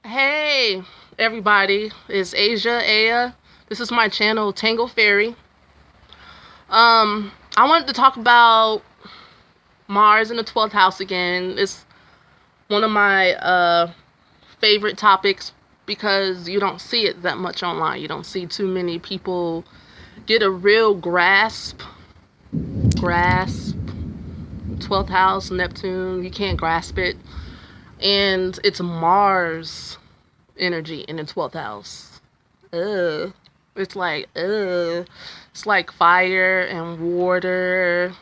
Hey, everybody, it's Asia, Aya. This is my channel, Tangle Fairy. I wanted to talk about Mars in the 12th house again. It's one of my favorite topics because you don't see it that much online. You don't see too many people get a real grasp. 12th house, Neptune, you can't grasp it. And it's Mars energy in the 12th house. Ugh. It's like, ugh. It's like fire and water,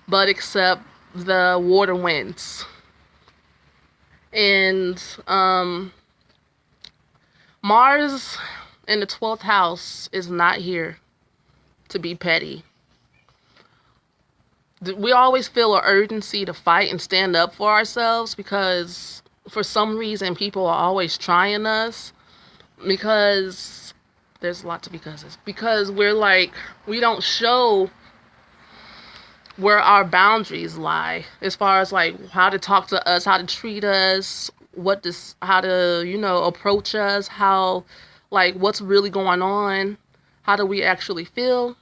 but except the water wins. And Mars in the 12th house is not here to be petty. We always feel an urgency to fight and stand up for ourselves because for some reason people are always trying us, because there's lots of becauses. Because we don't show where our boundaries lie as far as like how to talk to us, how to treat us, how to, approach us, how, like, what's really going on, how do we actually feel.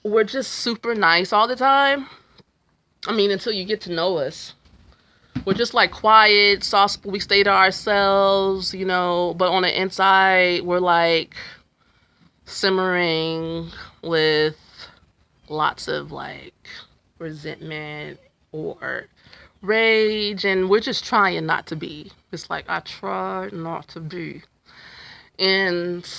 We're just super nice all the time. I mean, until you get to know us. We're just like quiet, soft, we stay to ourselves, but on the inside, we're like simmering with lots of like resentment or rage, and we're just trying not to be. It's like, I try not to be. And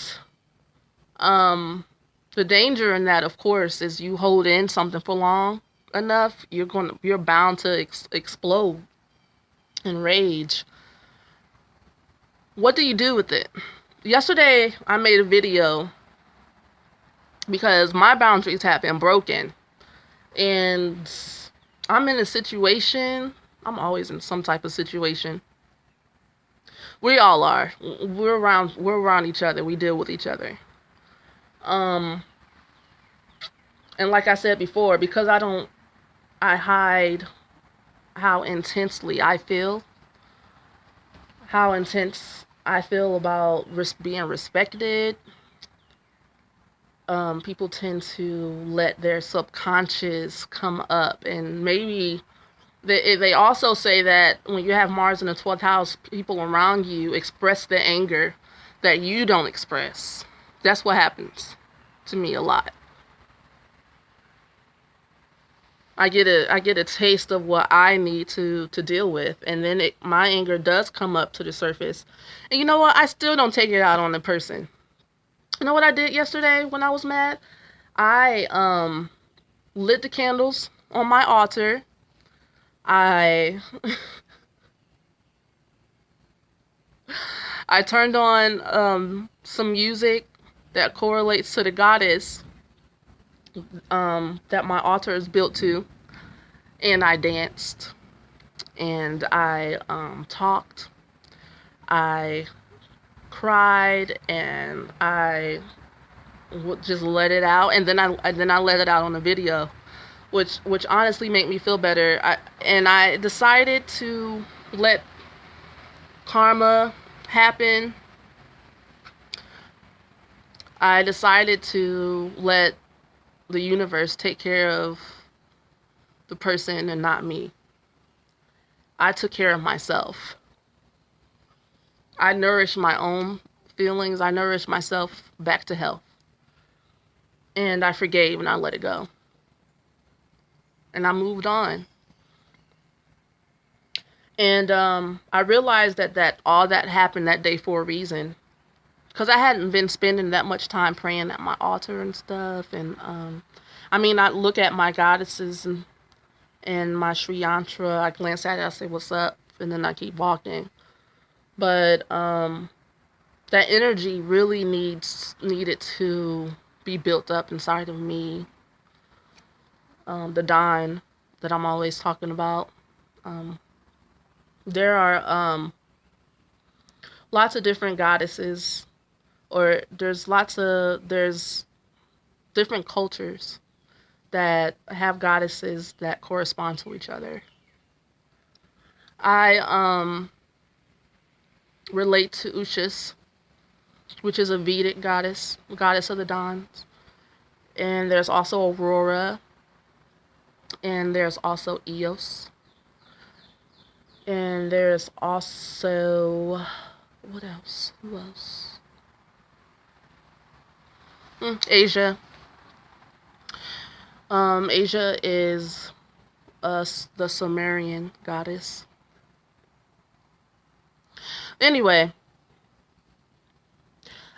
the danger in that, of course, is you hold in something for long enough, you're bound to explode in rage. What do you do with it? Yesterday, I made a video because my boundaries have been broken, and I'm in a situation. I'm always in some type of situation. We all are. We're around each other. We deal with each other. And like I said before, because I hide how intensely I feel, how intense I feel about being respected. People tend to let their subconscious come up, and maybe they also say that when you have Mars in the 12th house, people around you express the anger that you don't express. That's what happens to me a lot. I get a taste of what I need to deal with, and then my anger does come up to the surface. And you know what? I still don't take it out on the person. You know what I did yesterday when I was mad? I lit the candles on my altar. I I turned on some music that correlates to the goddess that my altar is built to, and I danced, and I talked, I cried, and I just let it out, and then I let it out on the video, which honestly made me feel better. I decided to let karma happen. I decided to let the universe take care of the person and not me. I took care of myself. I nourished my own feelings. I nourished myself back to health. And I forgave and I let it go. And I moved on. And I realized that all that happened that day for a reason. Because I hadn't been spending that much time praying at my altar and stuff. And I look at my goddesses and my Sri Yantra. I glance at it, I say, what's up? And then I keep walking. But that energy really needed to be built up inside of me. The Dine that I'm always talking about. There are lots of different goddesses, or there's different cultures that have goddesses that correspond to each other. I relate to Ushas, which is a Vedic goddess of the dawns. And there's also Aurora, and there's also Eos, and there's also, what else? Who else? Asia. Asia is the Sumerian goddess. Anyway,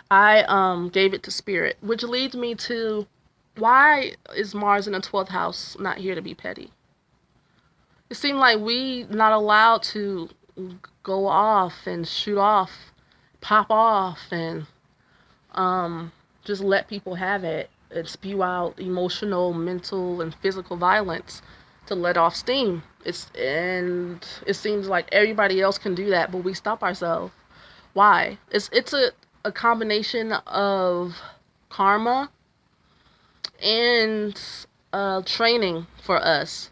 I gave it to Spirit, which leads me to, why is Mars in the 12th house not here to be petty? It seemed like we not allowed to go off and shoot off, pop off, and just let people have it and spew out emotional, mental, and physical violence to let off steam. And it seems like everybody else can do that, but we stop ourselves. Why? It's a combination of karma and training for us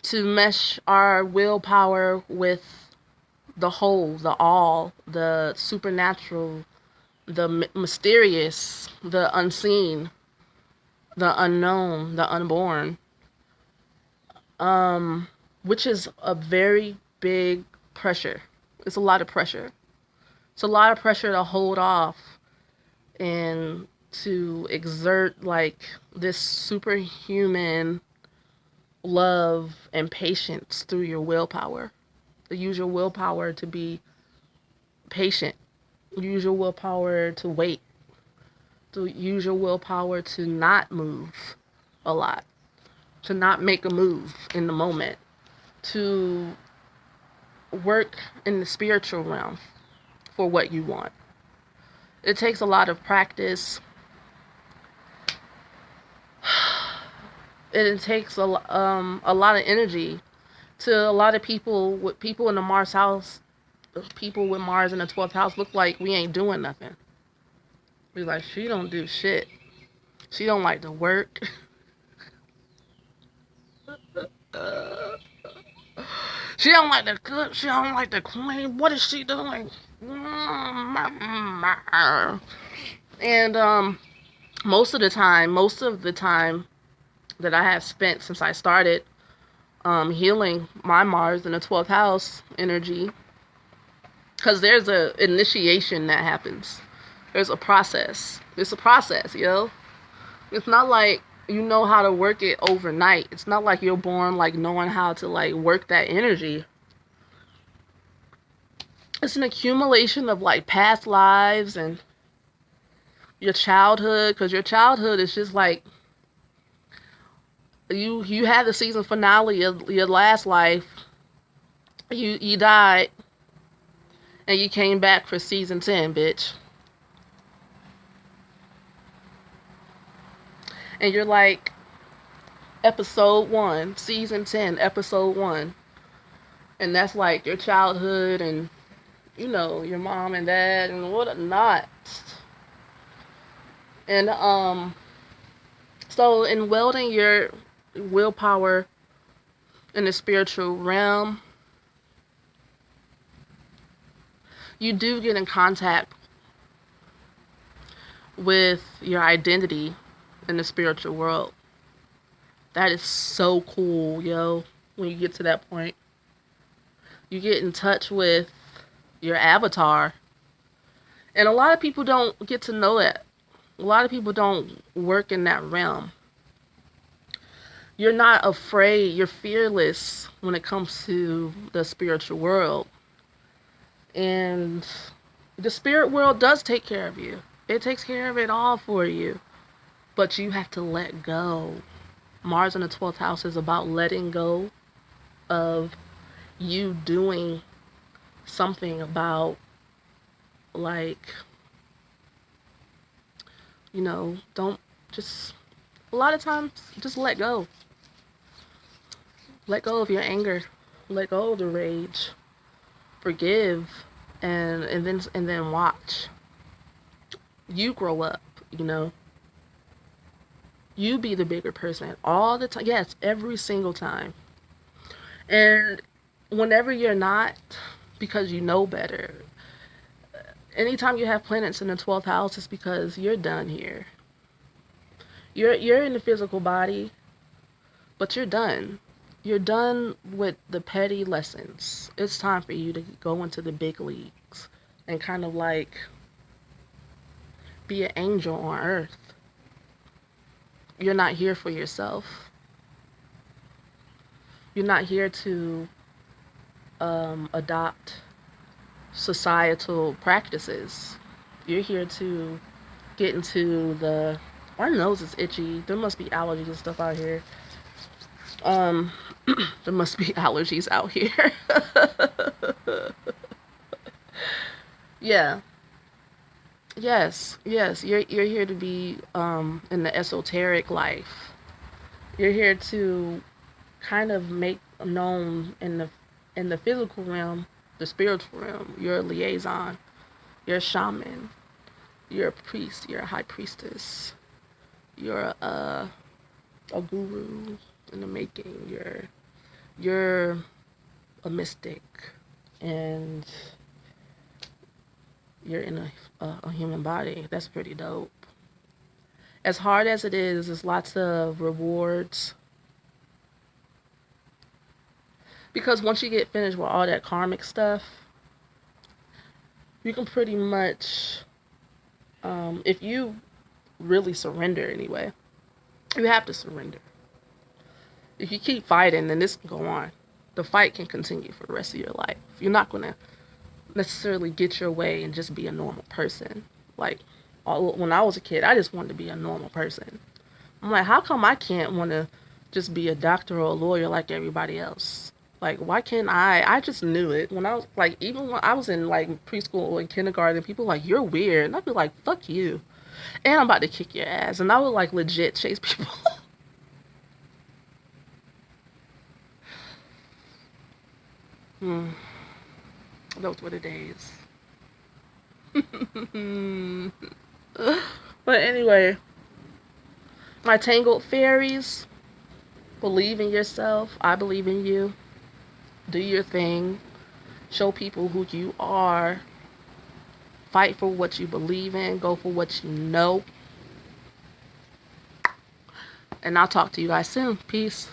to mesh our willpower with the whole, the all, the supernatural, the mysterious, the unseen, the unknown, the unborn, which is a very big pressure. It's a lot of pressure. It's a lot of pressure to hold off and to exert like this superhuman love and patience through your willpower. To use your willpower to be patient. Use your willpower to wait. To use your willpower to not move a lot. To not make a move in the moment. To work in the spiritual realm for what you want. It takes a lot of practice. It takes a lot of energy. To a lot of people, with people in the Mars house, people with Mars in the 12th house look like we ain't doing nothing. We like, she don't do shit. She don't like to work. She don't like to cook. She don't like to clean. What is she doing? And most of the time that I have spent since I started healing my Mars in the 12th house energy, because there's a initiation that happens. There's a process. It's a process, yo. It's not like you know how to work it overnight. It's not like you're born like knowing how to like work that energy. It's an accumulation of like past lives and your childhood, because your childhood is just like you had the season finale of your last life. You died and you came back for season 10, bitch. And you're like episode 1, season 10, episode 1. And that's like your childhood and, you know, your mom and dad and whatnot. And so in welding your willpower in the spiritual realm, you do get in contact with your identity in the spiritual world. That is so cool, yo, when you get to that point. You get in touch with your avatar. And a lot of people don't get to know that. A lot of people don't work in that realm. You're not afraid. You're fearless when it comes to the spiritual world. And the spirit world does take care of you. It takes care of it all for you. But you have to let go. Mars in the 12th house is about letting go of you doing something about, like, you know, don't just, a lot of times, just let go. Let go of your anger. Let go of the rage. Forgive, and then watch. You grow up, you know. You be the bigger person all the time. Yes, every single time. And whenever you're not, because you know better, anytime you have planets in the 12th house, it's because you're done here. You're in the physical body, but you're done. You're done with the petty lessons. It's time for you to go into the big leagues and kind of like be an angel on earth. You're not here for yourself. You're not here to adopt societal practices. You're here to get into the... My nose is itchy. There must be allergies and stuff out here. There must be allergies out here. Yeah. Yes. Yes. You're here to be in the esoteric life. You're here to kind of make known in the physical realm, the spiritual realm. You're a liaison. You're a shaman. You're a priest. You're a high priestess. You're a guru in the making. You're a mystic, and you're in a human body. That's pretty dope. As hard as it is, there's lots of rewards. Because once you get finished with all that karmic stuff, you can pretty much, if you really surrender anyway, you have to surrender. If you keep fighting, then this can go on. The fight can continue for the rest of your life. You're not going to necessarily get your way and just be a normal person. Like, when I was a kid, I just wanted to be a normal person. I'm like, how come I can't want to just be a doctor or a lawyer like everybody else? Like, why can't I? I just knew it. When I was, like, even when I was in, like, preschool and kindergarten, people were like, you're weird. And I'd be like, fuck you. And I'm about to kick your ass. And I would, like, legit chase people. Those were the days. But anyway, my tangled fairies, believe in yourself. I believe in you. Do your thing. Show people who you are. Fight for what you believe in. Go for what you know. And I'll talk to you guys soon. Peace.